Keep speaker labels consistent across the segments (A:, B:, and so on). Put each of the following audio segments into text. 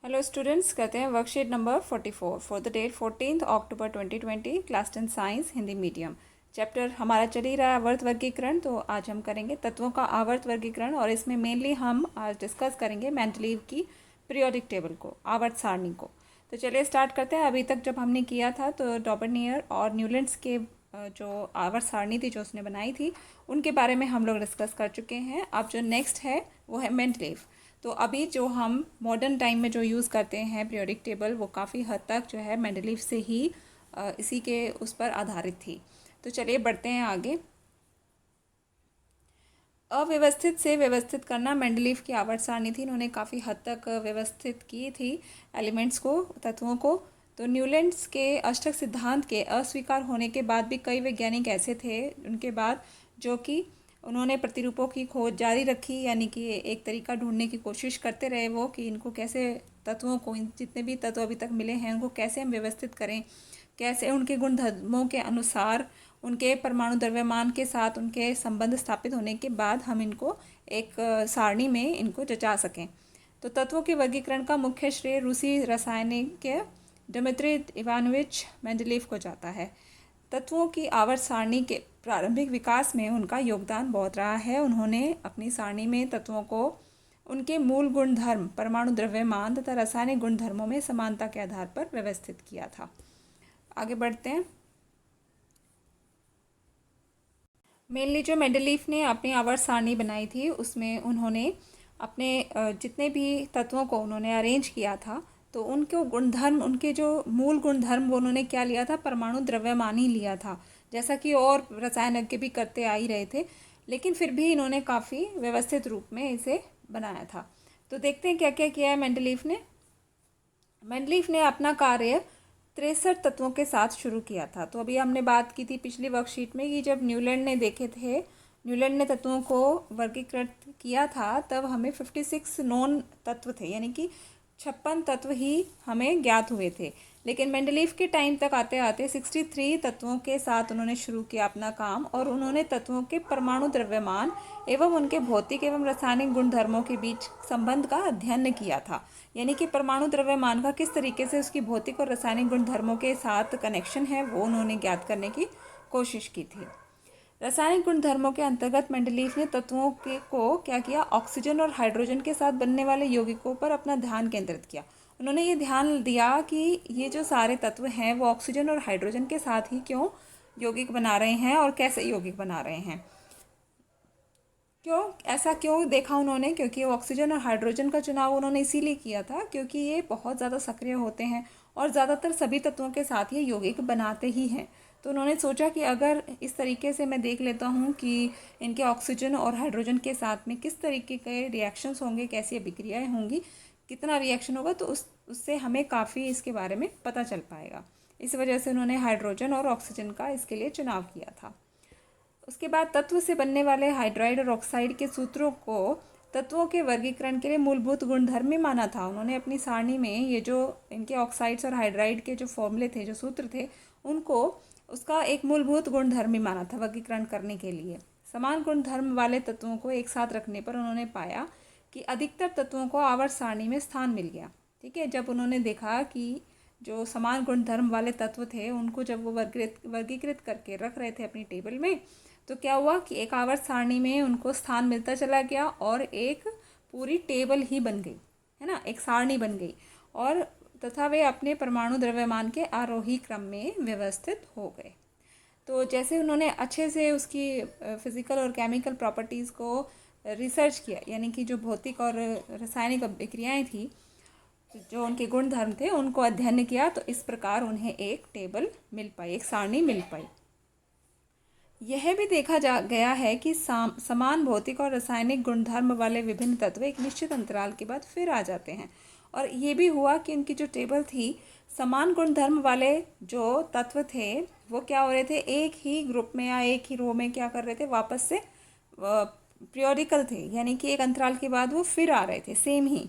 A: Hello students, कहते हैं worksheet number 44 for the date 14 October 2020, class 10 science Hindi medium. Chapter हमारा चल ही रहा है आवर्त वर्गीकरण। तो आज हम करेंगे तत्वों का आवर्त वर्गीकरण और इसमें मेनली हम आज डिस्कस करेंगे मेंडलीव की पीरियोडिक टेबल को, आवर्त सारणी को। तो चलिए स्टार्ट करते हैं। अभी तक जब हमने किया था तो डॉबर्नियर और न्यूलैंड्स के जो आवर्त सारणी थी जो उसने बनाई थी उनके बारे में हम लोग डिस्कस कर चुके हैं। अब जो नेक्स्ट है वो है मेंडलीव। तो अभी जो हम मॉडर्न टाइम में जो यूज़ करते हैं पीरियोडिक टेबल वो काफ़ी हद तक जो है मेंडलीव से ही इसी के उस पर आधारित थी। तो चलिए बढ़ते हैं आगे। अव्यवस्थित से व्यवस्थित करना मेंडलीव की आवर्त सारणी थी। इन्होंने काफ़ी हद तक व्यवस्थित की थी एलिमेंट्स को, तत्वों को। तो न्यूलैंड्स के अष्टक सिद्धांत के अस्वीकार होने के बाद भी कई वैज्ञानिक ऐसे थे उनके बाद जो कि उन्होंने प्रतिरूपों की खोज जारी रखी, यानी कि एक तरीका ढूंढने की कोशिश करते रहे वो कि इनको कैसे, तत्वों को, इन जितने भी तत्व अभी तक मिले हैं उनको कैसे हम व्यवस्थित करें, कैसे उनके गुणधर्मों के अनुसार उनके परमाणु द्रव्यमान के साथ उनके संबंध स्थापित होने के बाद हम इनको एक सारणी में इनको जचा सकें। तो तत्वों के वर्गीकरण का मुख्य श्रेय रूसी रसायनिक डिमित्री इवानोविच मेंडलीव को जाता है। तत्वों की आवर्त सारणी के प्रारंभिक विकास में उनका योगदान बहुत रहा है। उन्होंने अपनी सारणी में तत्वों को उनके मूल गुणधर्म, परमाणु द्रव्यमान तथा रासायनिक गुणधर्मों में समानता के आधार पर व्यवस्थित किया था। आगे बढ़ते हैं। मेनली जो मेंडलीव ने अपनी आवर्त सारणी बनाई थी उसमें उन्होंने अपने जितने भी तत्वों को उन्होंने अरेंज किया था तो उनके गुणधर्म, उनके जो मूल गुणधर्म वो उन्होंने क्या लिया था, परमाणु द्रव्यमान ही लिया था, जैसा कि और रसायनज्ञ भी करते आ ही रहे थे। लेकिन फिर भी इन्होंने काफ़ी व्यवस्थित रूप में इसे बनाया था। तो देखते हैं क्या क्या किया है मेंडलीव ने। मेंडलीव ने अपना कार्य 63 तत्वों के साथ शुरू किया था। तो अभी हमने बात की थी पिछली वर्कशीट में कि जब न्यूलैंड ने देखे थे, न्यूलैंड ने तत्वों को वर्गीकृत किया था तब हमें 56 नॉन तत्व थे, यानी कि 56 तत्व ही हमें ज्ञात हुए थे। लेकिन मेंडलीव के टाइम तक आते आते 63 तत्वों के साथ उन्होंने शुरू किया अपना काम और उन्होंने तत्वों के परमाणु द्रव्यमान एवं उनके भौतिक एवं रासायनिक गुणधर्मों के बीच संबंध का अध्ययन किया था। यानी कि परमाणु द्रव्यमान का किस तरीके से उसकी भौतिक और रासायनिक गुणधर्मों के साथ कनेक्शन है वो उन्होंने ज्ञात करने की कोशिश की थी। रासायनिक गुणधर्मों के अंतर्गत मेंडलीव ने तत्वों के को क्या किया, ऑक्सीजन और हाइड्रोजन के साथ बनने वाले यौगिकों पर अपना ध्यान केंद्रित किया। उन्होंने ये ध्यान दिया कि ये जो सारे तत्व हैं वो ऑक्सीजन और हाइड्रोजन के साथ ही क्यों यौगिक बना रहे हैं और कैसे यौगिक बना रहे हैं, क्यों ऐसा क्यों देखा उन्होंने, क्योंकि ऑक्सीजन और हाइड्रोजन का चुनाव उन्होंने इसीलिए किया था क्योंकि ये बहुत ज़्यादा सक्रिय होते हैं और ज़्यादातर सभी तत्वों के साथ ये यौगिक बनाते ही हैं। तो उन्होंने सोचा कि अगर इस तरीके से मैं देख लेता हूँ कि इनके ऑक्सीजन और हाइड्रोजन के साथ में किस तरीके के रिएक्शंस होंगे, कैसी अभिक्रियाएँ होंगी, कितना रिएक्शन होगा, तो उससे हमें काफ़ी इसके बारे में पता चल पाएगा। इस वजह से उन्होंने हाइड्रोजन और ऑक्सीजन का इसके लिए चुनाव किया था। उसके बाद तत्व से बनने वाले हाइड्राइड और ऑक्साइड के सूत्रों को तत्वों के वर्गीकरण के लिए मूलभूत गुणधर्म में माना था। उन्होंने अपनी सारणी में ये जो इनके ऑक्साइड्स और हाइड्राइड के जो फॉर्मूले थे, जो सूत्र थे, उनको उसका एक मूलभूत गुणधर्म ही माना था वर्गीकरण करने के लिए। समान गुणधर्म वाले तत्वों को एक साथ रखने पर उन्होंने पाया कि अधिकतर तत्वों को आवर्त सारणी में स्थान मिल गया। ठीक है, जब उन्होंने देखा कि जो समान गुणधर्म वाले तत्व थे उनको जब वो वर्गीकृत करके रख रहे थे अपनी टेबल में, तो क्या हुआ कि एक आवर्त सारणी में उनको स्थान मिलता चला गया और एक पूरी टेबल ही बन गई, है ना, एक सारणी बन गई। और तथा वे अपने परमाणु द्रव्यमान के आरोही क्रम में व्यवस्थित हो गए। तो जैसे उन्होंने अच्छे से उसकी फिजिकल और केमिकल प्रॉपर्टीज़ को रिसर्च किया, यानी कि जो भौतिक और रासायनिक अभिक्रियाएँ थी, जो उनके गुण धर्म थे, उनको अध्ययन किया, तो इस प्रकार उन्हें एक टेबल मिल पाई, एक सारणी मिल पाई। यह भी देखा जा गया है कि समान भौतिक और रासायनिक गुणधर्म वाले विभिन्न तत्व एक निश्चित अंतराल के बाद फिर आ जाते हैं। और ये भी हुआ कि उनकी जो टेबल थी, समान गुणधर्म वाले जो तत्व थे वो क्या हो रहे थे, एक ही ग्रुप में या एक ही रो में क्या कर रहे थे, वापस से पीरियोडिकल थे, यानी कि एक अंतराल के बाद वो फिर आ रहे थे सेम ही।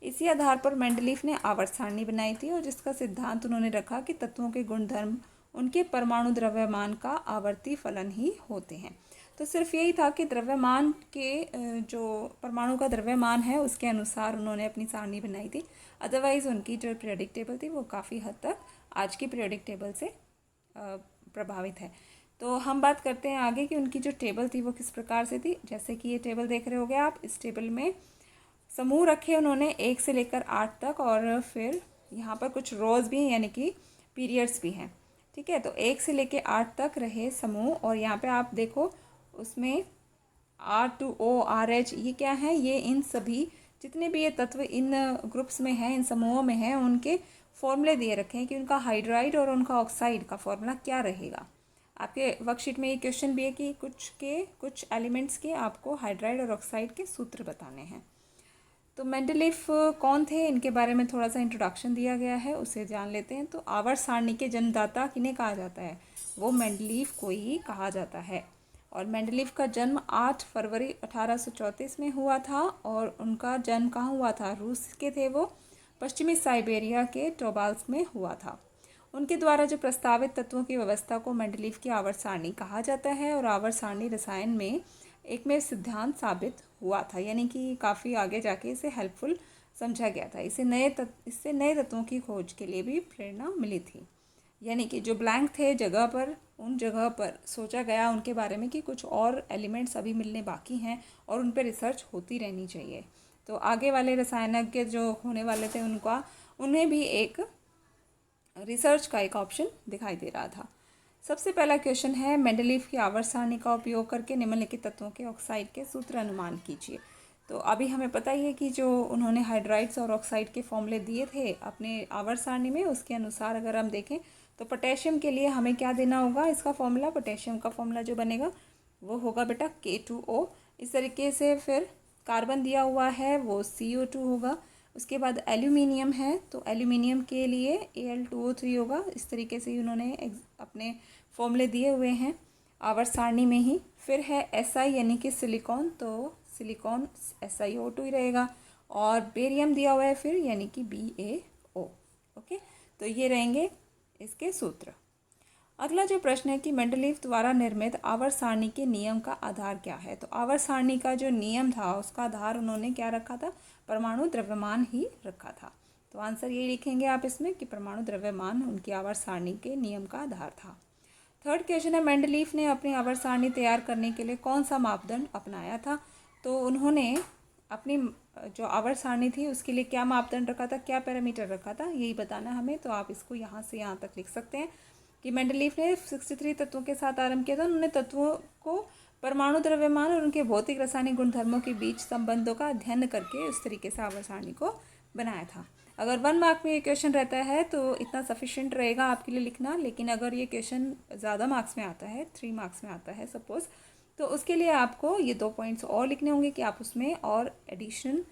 A: इसी आधार पर मेंडलीव ने आवर्त सारणी बनाई थी और जिसका सिद्धांत उन्होंने रखा कि तत्वों के गुणधर्म उनके परमाणु द्रव्यमान का आवर्ती फलन ही होते हैं। तो सिर्फ यही था कि द्रव्यमान के जो परमाणु का द्रव्यमान है उसके अनुसार उन्होंने अपनी सारणी बनाई थी। अदरवाइज़ उनकी जो पीरियोडिक टेबल थी वो काफ़ी हद तक आज की पीरियोडिक टेबल से प्रभावित है। तो हम बात करते हैं आगे कि उनकी जो टेबल थी वो किस प्रकार से थी। जैसे कि ये टेबल देख रहे होगे आप, इस टेबल में समूह रखे उन्होंने 1 से लेकर 8 तक, और फिर यहाँ पर कुछ रोज़ भी हैं यानी कि पीरियड्स भी हैं। ठीक है, तो 1 से लेकर 8 तक रहे समूह, और यहाँ पे आप देखो उसमें R2O RH ये क्या है, ये इन सभी जितने भी ये तत्व इन ग्रुप्स में हैं, इन समूहों में हैं, उनके फॉर्मूले दिए रखे हैं कि उनका हाइड्राइड और उनका ऑक्साइड का फॉर्मूला क्या रहेगा। आपके वर्कशीट में ये क्वेश्चन भी है कि कुछ एलिमेंट्स के आपको हाइड्राइड और ऑक्साइड के सूत्र बताने हैं। तो मेंडलीफ कौन थे, इनके बारे में थोड़ा सा इंट्रोडक्शन दिया गया है, उसे जान लेते हैं। तो आवर्त सारणी के जन्मदाता किन्हें कहा जाता है, वो मेंडलीफ को ही कहा जाता है। और मेंडलीफ का जन्म 8 फरवरी 1834 में हुआ था, और उनका जन्म कहाँ हुआ था, रूस के थे वो, पश्चिमी साइबेरिया के टोबाल्स में हुआ था। उनके द्वारा जो प्रस्तावित तत्वों की व्यवस्था को मेंडलीफ की आवर्त सारणी कहा जाता है, और आवर्त सारणी रसायन में एक में सिद्धांत साबित हुआ था, यानी कि काफ़ी आगे जाके इसे हेल्पफुल समझा गया था। इससे नए तत्वों की खोज के लिए भी प्रेरणा मिली थी। यानी कि जो ब्लैंक थे जगह पर, उन जगह पर सोचा गया उनके बारे में कि कुछ और एलिमेंट्स अभी मिलने बाकी हैं और उन पर रिसर्च होती रहनी चाहिए। तो आगे वाले रसायनज्ञ जो होने वाले थे उन्हें भी एक रिसर्च का एक ऑप्शन दिखाई दे रहा था। सबसे पहला क्वेश्चन है, मेंडलीफ की आवर्त सारणी का उपयोग करके निम्नलिखित तत्वों के ऑक्साइड के सूत्र अनुमान कीजिए। तो अभी हमें पता ही है कि जो उन्होंने हाइड्राइड्स और ऑक्साइड के फॉर्मूले दिए थे अपने आवर्त सारणी में, उसके अनुसार अगर हम देखें तो पोटेशियम के लिए हमें क्या देना होगा, इसका फॉर्मूला, पोटेशियम का फॉर्मूला जो बनेगा वो होगा बेटा K2O। इस तरीके से फिर कार्बन दिया हुआ है वो CO2 होगा। उसके बाद एल्यूमिनियम है तो एल्यूमिनियम के लिए Al2O3 होगा। इस तरीके से उन्होंने अपने फॉर्मूले दिए हुए हैं आवर्त सारणी में ही। फिर है Si यानी कि सिलिकॉन, तो सिलिकॉन SiO2 ही रहेगा, और बेरियम दिया हुआ है फिर यानी कि BaO। ओके, तो ये रहेंगे इसके सूत्र। अगला जो प्रश्न है कि मेंडलीफ द्वारा निर्मित आवर्त सारणी के नियम का आधार क्या है। तो आवर्त सारणी का जो नियम था उसका आधार उन्होंने क्या रखा था, परमाणु द्रव्यमान ही रखा था। तो आंसर ये लिखेंगे आप इसमें कि परमाणु द्रव्यमान उनकी आवर्त सारणी के नियम का आधार था। थर्ड क्वेश्चन है, मेंडलीफ ने अपनी आवर्त सारणी तैयार करने के लिए कौन सा मापदंड अपनाया था। तो उन्होंने अपनी जो आवर्त सारणी थी उसके लिए क्या मापदंड रखा था, क्या पैरामीटर रखा था, यही बताना हमें। तो आप इसको यहाँ से यहाँ तक लिख सकते हैं कि मेंडलीफ ने 63 तत्वों के साथ आरंभ किया था। उन्होंने तत्वों को परमाणु द्रव्यमान और उनके भौतिक रासायनिक गुणधर्मों के बीच संबंधों का अध्ययन करके उस तरीके से आवर्त सारणी को बनाया था। अगर 1 मार्क में ये क्वेश्चन रहता है तो इतना सफिशिएंट रहेगा आपके लिए लिखना, लेकिन अगर ये क्वेश्चन ज़्यादा मार्क्स में आता है, 3 मार्क्स में आता है सपोज़, तो उसके लिए आपको ये 2 पॉइंट्स और लिखने होंगे कि आप उसमें और एडिशन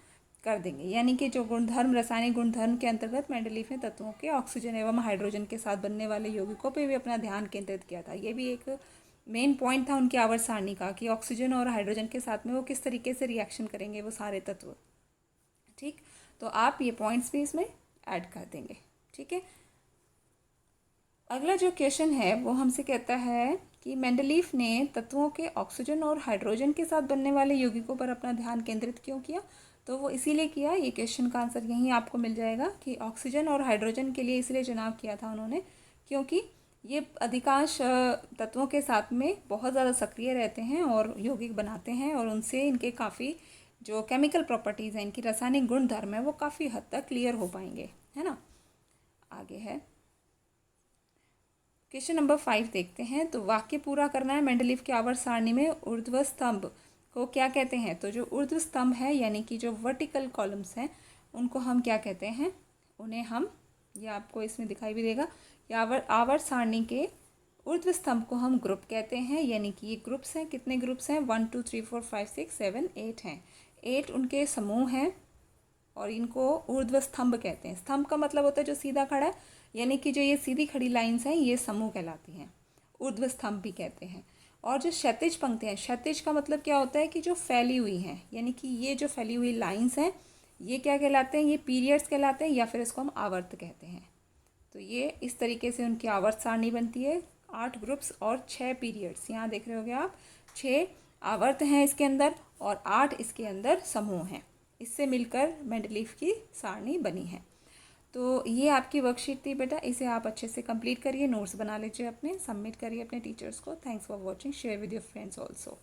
A: कर देंगे। यानी कि जो गुणधर्म, रासायनिक गुणधर्म के अंतर्गत मेंडलीफ ने तत्वों के ऑक्सीजन एवं हाइड्रोजन के साथ बनने वाले यौगिकों पर भी अपना ध्यान केंद्रित किया था। ये भी एक मेन पॉइंट था उनकी आवर्त सारणी का कि ऑक्सीजन और हाइड्रोजन के साथ में वो किस तरीके से रिएक्शन करेंगे वो सारे तत्व। ठीक, तो आप ये पॉइंट्स भी इसमें ऐड कर देंगे। ठीक है, अगला जो क्वेश्चन है वो हमसे कहता है कि मेंडलीफ ने तत्वों के ऑक्सीजन और हाइड्रोजन के साथ बनने वाले यौगिकों पर अपना ध्यान केंद्रित क्यों किया। तो वो इसीलिए किया, ये क्वेश्चन का आंसर यहीं आपको मिल जाएगा कि ऑक्सीजन और हाइड्रोजन के लिए इसलिए चुनाव किया था उन्होंने क्योंकि ये अधिकांश तत्वों के साथ में बहुत ज़्यादा सक्रिय रहते हैं और यौगिक बनाते हैं, और उनसे इनके काफ़ी जो केमिकल प्रॉपर्टीज़ हैं, इनकी रासायनिक गुणधर्म है, वो काफ़ी हद तक क्लियर हो पाएंगे, है ना। आगे है क्वेश्चन नंबर 5 देखते हैं। तो वाक्य पूरा करना है। मेंडलीफ की आवर्त सारणी में ऊर्ध्व स्तंभ को क्या कहते हैं। तो जो ऊर्ध्व स्तंभ है यानी कि जो वर्टिकल कॉलम्स हैं उनको हम क्या कहते हैं, उन्हें हम, ये आपको इसमें दिखाई भी देगा, या आवर्त सारणी के ऊर्ध्व स्तंभ को हम ग्रुप कहते हैं। यानी कि ये ग्रुप्स हैं, कितने ग्रुप्स हैं, 1 2 3 4 5 6 7 8 हैं, 8 उनके समूह हैं और इनको ऊर्ध्व स्तंभ कहते हैं। स्तंभ का मतलब होता है जो सीधा खड़ा है, यानी कि जो ये सीधी खड़ी लाइंस हैं ये समूह कहलाती हैं, ऊर्ध्व स्तंभ भी कहते हैं। और जो क्षैतिज पंक्तियाँ, क्षैतिज का मतलब क्या होता है कि जो फैली हुई हैं, यानी कि ये जो फैली हुई लाइंस हैं ये क्या कहलाते हैं, ये पीरियड्स कहलाते हैं, या फिर इसको हम आवर्त कहते हैं। तो ये इस तरीके से उनकी आवर्त सारणी बनती है, 8 ग्रुप्स और 6 पीरियड्स। यहाँ देख रहे होगे आप 6 आवर्त हैं इसके अंदर और 8 इसके अंदर समूह हैं। इससे मिलकर मेंडलीफ की सारणी बनी है। तो ये आपकी वर्कशीट थी बेटा, इसे आप अच्छे से कंप्लीट करिए, नोट्स बना लीजिए अपने, सबमिट करिए अपने टीचर्स को। Thanks for watching, share with your friends also.